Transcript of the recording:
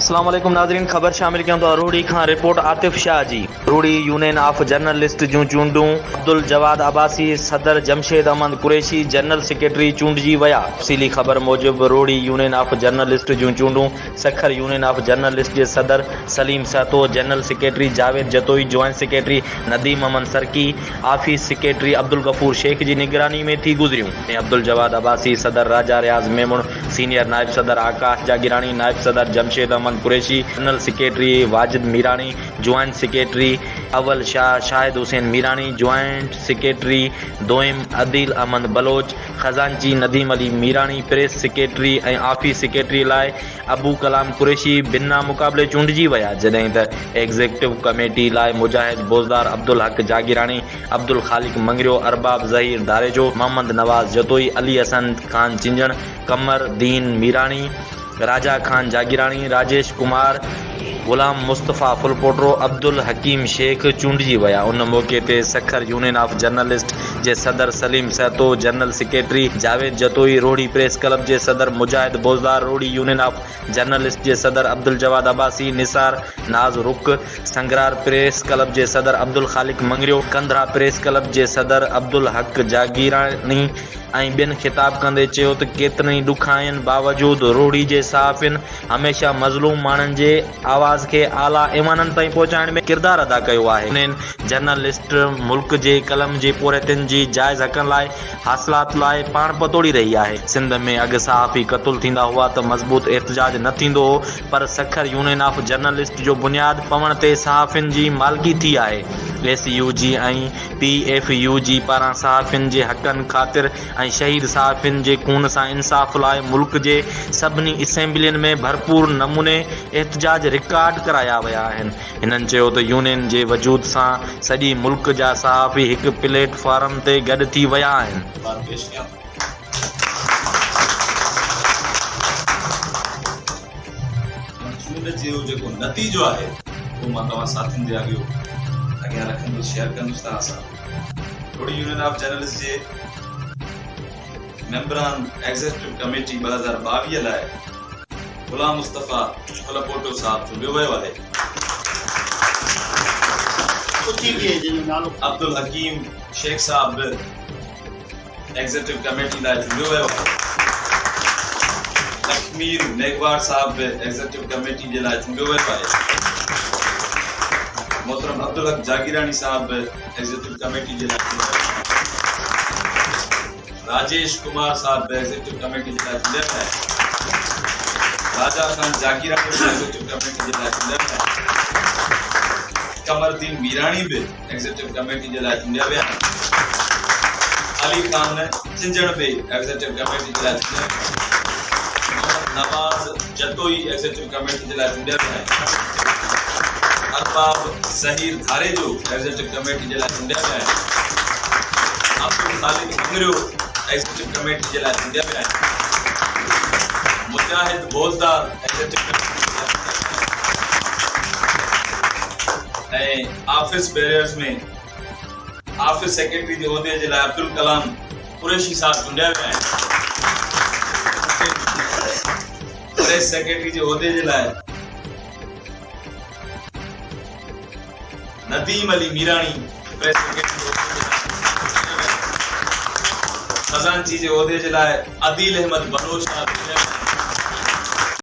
अस्सलाम वालेकुम नाज़रीन, ख़बर शामिल कयूं था रूड़ी खां report Atif Shah ji. Rohri union of journalist जूं चूंडूं अब्दुल जवाद अब्बासी, सदर जमशेद अहमद कुरैशी जनरल सेक्रेटरी चूंडजी विया। तफ़सीली ख़बर मूजिब रूड़ी यूनियन ऑफ जर्नलिस्ट जूं चूंडूं सखर यूनियन ऑफ जर्नलिस्ट जे सदर Saleem Sahto, general secretary Javed Jatoi, joint secretary Nadeem Ahmed Sarki, office secretary Abdul Ghafoor Shaikh जी निगरानी में थी गुज़रियूं। ऐं अब्दुल जवाद अब्बासी, सदर राजा रियाज़ मेमून, सीनियर नायब सदर आकाश जागिरानी, नायब सदर Jamshed Ahmed Qureshi, general secretary Wajid Mirani, joint secretary अव्वल शाह शाहिद हुसैन मीरानी, जॉइंट सेक्रेटरी दोइम अदील अहमद बलोच, खजानची नदीम अली मीरानी, प्रेस सेक्रेटरी ऐं ऑफिस सेक्रेटरी लाइ अबू कलाम कुरैशी बिना मुक़ाबले चूंडजी विया। जॾहिं त एग्ज़ीक्यूटिव कमेटी लाइ मुजाहिद बोज़दार, अब्दुल हक जागिरानी, अब्दुल ख़ालिक मंगरियो, अरबाब ज़हीर दारेजो, मोहम्मद नवाज़ जतोई, अली हसन खान चिंजण, कमर दीन मीरानी, राजा खान जागिरानी, राजेश कुमार, गुलाम मुस्तफ़ा फुलपोटरो, अब्दुल हकीम शेख चूंडजी विया। उन मौके ते सखर यूनियन ऑफ जर्नलिस्ट जे सदर सलीम सहतो, जनरल सेक्रेटरी जावेद जतोई, रोड़ी प्रेस क्लब जे सदर मुजाहिद बोज़दार, रोड़ी यूनियन ऑफ जर्नलिस्ट जे सदर अब्दुल जवाद अब्बासी, निसार नाज रुक, संगरार प्रेस क्लब जे सदर अब्दुल ख़ालिक मंगरियो, कंधरा प्रेस क्लब जे सदर अब्दुल हक जागिरानी ऐं ॿियनि ख़िताब कंदे चयो त केतिरनि ॾुखाइनि बावजूदि रोड़ी जे सहाफ़ियुनि हमेशह मज़लूम माण्हुनि जे आवाज़ खे आला ऐवाननि ताईं पहुचाइण में किरदारु अदा कयो आहे। उन्हनि जर्नलिस्ट मुल्क जे कलम जे पोरतियुनि जी जाइज़ हक़नि लाइ हासिलात लाइ पाण पतोड़ी रही आहे। सिंध में अॻु सहाफ़ी क़तूल थींदा हुआ त मज़बूत एहतजाज न थींदो हो, पर सखर यूनियन ऑफ जर्नलिस्ट जो बुनियाद पवण ते सहाफ़ियुनि जी मालिकी थी आहे। SUG ऐं PFUG पारां सहाफ़ियुनि जे हक़नि ख़ातिर ऐं शहीद सहाफ़ियुनि जे खून सां इंसाफ़ लाइ मुल्क जे सभिनी असेंबलियुनि में भरपूर नमूने एहतजाज रिकॉर्ड कराया विया आहिनि। हिननि चयो त यूनियन जे वजूद सां सॼी मुल्क जा सहाफ़ी हिकु प्लेटफॉर्म ते गॾु थी विया आहिनि। जो जेको नतीजो आहे वो मां तव्हां साथियुनि जे अॻियां रखंदुसि, शेयर कंदुसि तव्हां सां। रोड़ी यूनियन ऑफ जर्नलिस्ट जे मेंबरान एग्जीक्यूटिव कमेटी 2022 लाइ गुलाम मुस्तफ़ा फुलपोटो साहब चूंडियो वियो आहे। अब्दुल हकीम शेख साहब एग्जीक्यूटिव कमेटी लाइ चूंडियो वियो आहे। लक्ष्मीर मेघवार साहब एग्जीक्यूटिव कमेटी जे लाइ चूंडियो वियो आहे। मोहतरम अब्दुल हक जागिरानी साहब एग्जीक्यूटिव कमेटी जे लाइ चूंडियो वियो आहे। राजेश कुमार साहब एग्जीक्यूटिव कमेटी जे लाइ चूंडिया विया आहिनि। राजा खान जागिरानी एग्जीक्यूटिव कमेटी जे लाइ चूंडिया विया आहिनि। कमरदीन मीरानी भी एग्जीक्यूटिव कमेटी जे लाइ चूंडिया विया आहिनि। अली खान चिंजण भी एग्जीक्यूटिव कमेटी जे लाइ चूंडिया विया आहिनि। नवाज जतोई एग्जीक्यूटिव कमेटी जे लाइ चूंडिया विया आहिनि। अरबाब ज़हीर दारेजो एग्जीक्यूटिव कमेटी जे लाइ चूंडिया विया आहिनि। अब्दुल ख़ालिक मंगरियो एग्जीक्यूटिव कमेटी जे लाइ चूंडिया विया आहिनि। मुजाहिद बोज़दार एग्जीक्यूटिव कमेटी जे लाइ चूंडिया विया आहिनि। ऐं ऑफिस बैरियर्स में ऑफिस सेक्रेटरी जे उहिदे जे लाइ अब्दुल कलाम कुरैशी साहब चूंडिया विया आहिनि। प्रेस सेक्रेटरी जे उहिदे जे लाइ नदीम अली मीरानी प्रेस सेक्रेटरी जे उहिदे जे लाइ, खजानची जे उहिदे जे लाइ अदील अहमद बलोच साहब चूंडिया विया आहिनि।